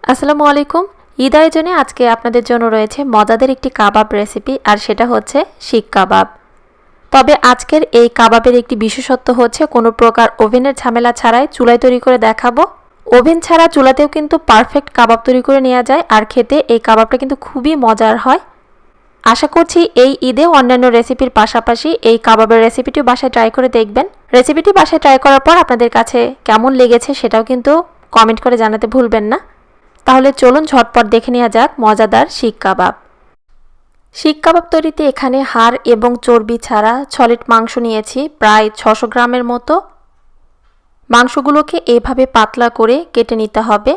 আসসালামু আলাইকুম। ঈদ আয়োজনে আজকে আপনাদের জন্য রয়েছে মজাদার একটি কাবাব রেসিপি, আর সেটা হচ্ছে শিক কাবাব। তবে আজকের এই কাবাবের একটি বিশেষত্ব হচ্ছে কোনো প্রকার ওভেনের ঝামেলা ছাড়াই চুলায় তৈরি করে দেখাবো। ওভেন ছাড়া চুলাতেও কিন্তু পারফেক্ট কাবাব তৈরি করে নেওয়া যায়, আর খেতে এই কাবাবটা কিন্তু খুবই মজার হয়। আশা করছি এই ঈদে অন্যান্য রেসিপির পাশাপাশি এই কাবাবের রেসিপিটিও বাসায় ট্রাই করে দেখবেন। রেসিপিটি বাসায় ট্রাই করার পর আপনাদের কাছে কেমন লেগেছে সেটাও কিন্তু কমেন্ট করে জানাতে ভুলবেন না। তাহলে চলুন ঝটপট দেখে নেওয়া যাক মজাদার শিক কাবাব। শিক কাবাব তৈরিতে এখানে হাড় এবং চর্বি ছাড়া সলিড মাংস নিয়েছি প্রায় 600 গ্রামের মতো। মাংসগুলোকে এভাবে পাতলা করে কেটে নিতে হবে।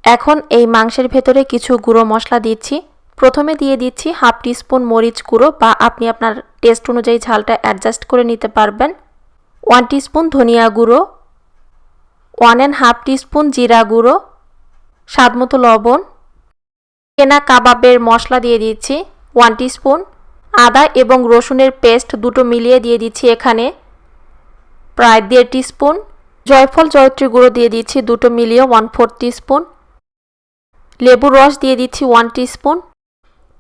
এখন এই মাংসের ভেতরে কিছু গুঁড়ো মশলা দিচ্ছি। প্রথমে দিয়ে দিচ্ছি হাফ টিস্পুন মরিচ গুঁড়ো, বা আপনি আপনার টেস্ট অনুযায়ী ঝালটা অ্যাডজাস্ট করে নিতে পারবেন। 1 টিস্পুন ধনিয়া গুঁড়ো, 1.5 টিস্পুন জিরা গুঁড়ো, স্বাদমতো লবণ, কেনা কাবাবের মশলা দিয়ে দিচ্ছি 1 টিস্পুন, আদা এবং রসুনের পেস্ট দুটো মিলিয়ে দিয়ে দিচ্ছি এখানে প্রায় 1.5 টিস্পুন, জয়ফল জয়ত্রী গুঁড়ো দিয়ে দিচ্ছি দুটো মিলিয়ে 1/4 টিস্পুন, লেবুর রস দিয়ে দিচ্ছি 1 টিস্পুন,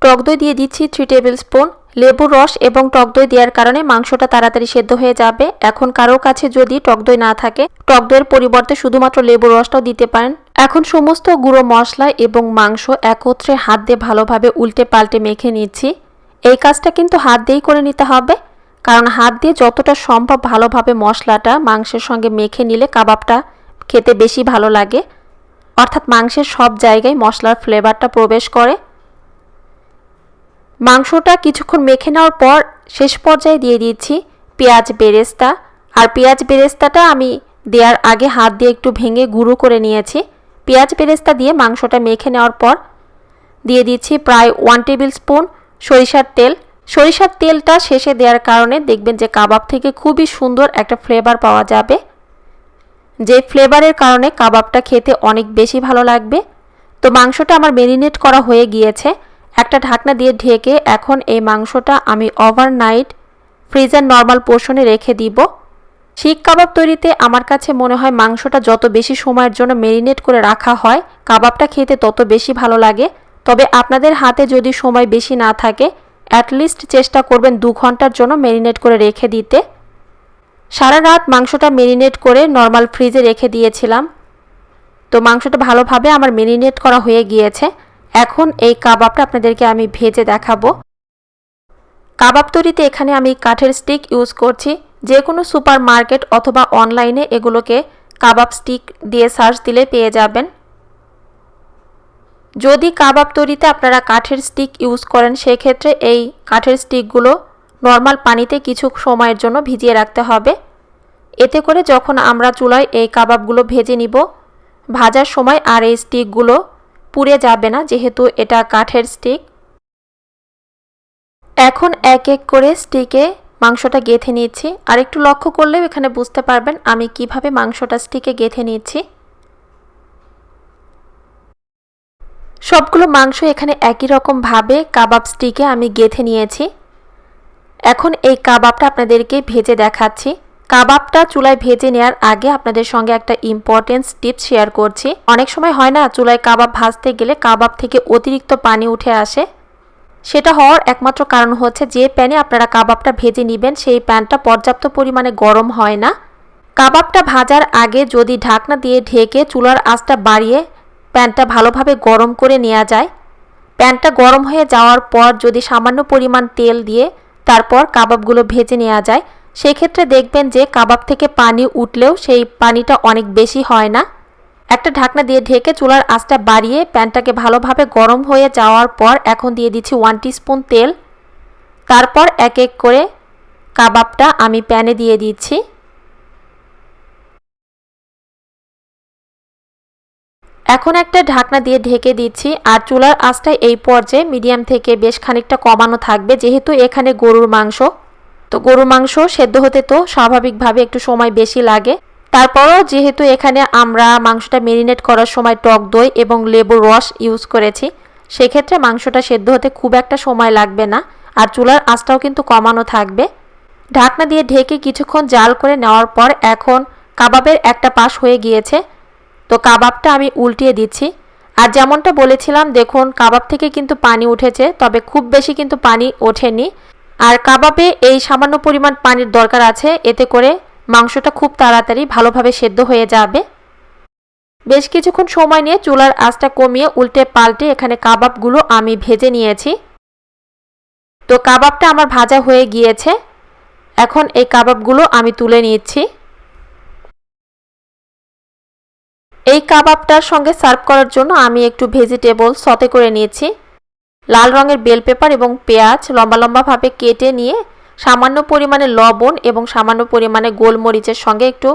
টক দই দিয়ে দিচ্ছি 3 টেবিল স্পুন। লেবুর রস এবং টক দই দেওয়ার কারণে মাংসটা তাড়াতাড়ি সেদ্ধ হয়ে যাবে। এখন কারোর কাছে যদি টক দই না থাকে, টক দইয়ের পরিবর্তে শুধুমাত্র লেবুর রসটাও দিতে পারেন। এখন সমস্ত গুঁড়ো মশলা এবং মাংস একত্রে হাত দিয়ে ভালোভাবে উল্টে পাল্টে মেখে নিচ্ছি। এই কাজটা কিন্তু হাত দিয়েই করে নিতে হবে, কারণ হাত দিয়ে যতটা সম্ভব ভালোভাবে মশলাটা মাংসের সঙ্গে মেখে নিলে কাবাবটা খেতে বেশি ভালো লাগে, অর্থাৎ মাংসের সব জায়গায় মশলার ফ্লেভারটা প্রবেশ করে। মাংসটা কিছুক্ষণ মেখে নেওয়ার পর শেষ পর্যায়ে দিয়ে দিচ্ছি পেঁয়াজ বেরেস্তা। আর পেঁয়াজ বেরেস্তাটা আমি দেওয়ার আগে হাত দিয়ে একটু ভেঙে গুঁড়ো করে নিয়েছি। পেঁয়াজ বেরেস্তা দিয়ে মাংসটা মেখে নেওয়ার পর দিয়ে দিচ্ছি প্রায় 1 টেবিল স্পুন সরিষার তেল। সরিষার তেলটা শেষে দেওয়ার কারণে দেখবেন যে কাবাব থেকে খুবই সুন্দর একটা ফ্লেভার পাওয়া যাবে, যে ফ্লেভারের কারণে কাবাবটা খেতে অনেক বেশি ভালো লাগবে। তো মাংসটা আমার ম্যারিনেট করা হয়ে গিয়েছে। একটা ঢাকনা দিয়ে ঢেকে এখন এই মাংসটা আমি ওভারনাইট ফ্রিজের নর্মাল পোর্শনে রেখে দিব। শিক কাবাব তৈরিতে আমার কাছে মনে হয় মাংসটা যত বেশি সময়ের জন্য ম্যারিনেট করে রাখা হয় কাবাবটা খেতে তত বেশি ভালো লাগে। তবে আপনাদের হাতে যদি সময় বেশি না থাকে, অ্যাটলিস্ট চেষ্টা করবেন 2 ঘন্টার জন্য ম্যারিনেট করে রেখে দিতে। সারা রাত মাংসটা ম্যারিনেট করে নর্মাল ফ্রিজে রেখে দিয়েছিলাম। তো মাংসটা ভালোভাবে আমার ম্যারিনেট করা হয়ে গিয়েছে। এখন এই কাবাবটা আপনাদেরকে আমি ভেজে দেখাবো। কাবাব তৈরিতে এখানে আমি কাঠের স্টিক ইউজ করছি। যে কোনো সুপার মার্কেট অথবা অনলাইনে এগুলোকে কাবাব স্টিক দিয়ে সার্চ দিলে পেয়ে যাবেন। যদি কাবাব তৈরিতে আপনারা কাঠের স্টিক ইউজ করেন, সেক্ষেত্রে এই কাঠের স্টিকগুলো নর্মাল পানিতে কিছু সময়ের জন্য ভিজিয়ে রাখতে হবে। এতে করে যখন আমরা চুলায় এই কাবাবগুলো ভেজে নিব, ভাজার সময় আর এই স্টিকগুলো পুড়ে যাবে না, যেহেতু এটা কাঠের স্টিক। এখন এক এক করে স্টিকে মাংসটা গেঁথে নিচ্ছি। আর একটু লক্ষ্য করলেও এখানে বুঝতে পারবেন আমি কিভাবে মাংসটা স্টিকে গেঁথে নিচ্ছি। সবগুলো মাংস এখানে একই রকম ভাবে কাবাব স্টিকে আমি গেঁথে নিয়েছি। এখন এই কাবাবটা আপনাদেরকে ভেজে দেখাচ্ছি। কাবাবটা চুলায় ভেজে নেওয়ার আগে আপনাদের সঙ্গে একটা ইম্পর্টেন্ট টিপস শেয়ার করছি। অনেক সময় হয় না, চুলায় কাবাব ভাজতে গেলে কাবাব থেকে অতিরিক্ত পানি উঠে আসে। সেটা হওয়ার একমাত্র কারণ হচ্ছে যে প্যানে আপনারা কাবাবটা ভেজে নেবেন সেই প্যানটা পর্যাপ্ত পরিমাণে গরম হয় না। কাবাবটা ভাজার আগে যদি ঢাকনা দিয়ে ঢেকে চুলার আঁচটা বাড়িয়ে প্যানটা ভালোভাবে গরম করে নেওয়া যায়, প্যানটা গরম হয়ে যাওয়ার পর যদি সামান্য পরিমাণ তেল দিয়ে তারপর কাবাবগুলো ভেজে নেওয়া যায়, সেক্ষেত্রে দেখবেন যে কাবাব থেকে পানি উঠলেও সেই পানিটা অনেক বেশি হয় না। একটা ঢাকনা দিয়ে ঢেকে চুলার আঁচটা বাড়িয়ে প্যানটাকে ভালোভাবে গরম হয়ে যাওয়ার পর এখন দিয়ে দিচ্ছি 1 টিস্পুন তেল। তারপর এক এক করে কাবাবটা আমি প্যানে দিয়ে দিচ্ছি। এখন একটা ঢাকনা দিয়ে ঢেকে দিচ্ছি। আর চুলার আঁচটা এই পর্যায়ে মিডিয়াম থেকে বেশ খানিকটা কমানো থাকবে, যেহেতু এখানে গরুর মাংস। তো গরুর মাংস সেদ্ধ হতে তো স্বাভাবিকভাবে একটু সময় বেশি লাগে। তারপরও যেহেতু এখানে আমরা মাংসটা ম্যারিনেট করার সময় টক দই এবং লেবুর রস ইউজ করেছি, সেক্ষেত্রে মাংসটা সেদ্ধ হতে খুব একটা সময় লাগবে না। আর চুলার আঁচটাও কিন্তু কমানো থাকবে। ঢাকনা দিয়ে ঢেকে কিছুক্ষণ জাল করে নেওয়ার পর এখন কাবাবের একটা পাশ হয়ে গিয়েছে। তো তো কাবাবটা আমি উল্টিয়ে দিচ্ছি। আর যেমনটা বলেছিলাম দেখুন কাবাব থেকে কিন্তু পানি উঠেছে, তবে খুব বেশি কিন্তু পানি ওঠেনি। আর কাবাবে এই সামান্য পরিমাণ পানির দরকার আছে, এতে করে মাংসটা খুব তাড়াতাড়ি ভালোভাবে সেদ্ধ হয়ে যাবে। বেশ কিছুক্ষণ সময় নিয়ে চুলার আঁচটা কমিয়ে উল্টে পাল্টে এখানে কাবাবগুলো আমি ভেজে নিয়েছি। তো কাবাবটা আমার ভাজা হয়ে গিয়েছে। এখন এই কাবাবগুলো আমি তুলে নিচ্ছি। এই কাবাবটার সঙ্গে সার্ভ করার জন্য আমি একটু ভেজিটেবল সতে করে নিয়েছি। লাল রঙের বেল পেপার এবং পেঁয়াজ লম্বা লম্বাভাবে কেটে নিয়ে সামান্য পরিমাণে লবণ এবং সামান্য পরিমাণে গোলমরিচের সঙ্গে একটু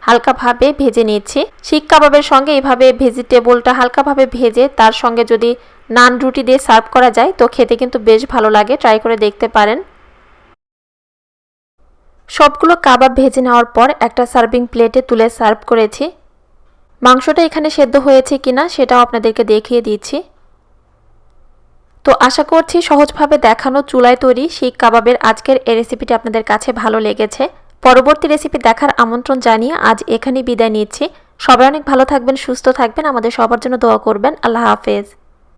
হালকাভাবে ভেজে নিচ্ছি। শিক কাবাবের সঙ্গে এইভাবে ভেজিটেবলটা হালকাভাবে ভেজে তার সঙ্গে যদি নান রুটি দিয়ে সার্ভ করা যায় তো খেতে কিন্তু বেশ ভালো লাগে, ট্রাই করে দেখতে পারেন। সবগুলো কাবাব ভেজে নেওয়ার পর একটা সার্ভিং প্লেটে তুলে সার্ভ করেছি। মাংসটা এখানে সেদ্ধ হয়েছে কিনা সেটাও আপনাদেরকে দেখিয়ে দিচ্ছি। তো আশা করছি সহজভাবে দেখানো চুলায় তৈরি শিক কাবাবের আজকের এই রেসিপিটি আপনাদের কাছে ভালো লেগেছে। পরবর্তী রেসিপি দেখার আমন্ত্রণ জানিয়ে আজ এখানেই বিদায় নিচ্ছি। সবাই অনেক ভালো থাকবেন, সুস্থ থাকবেন, আমাদের সবার জন্য দোয়া করবেন। আল্লাহ হাফেজ।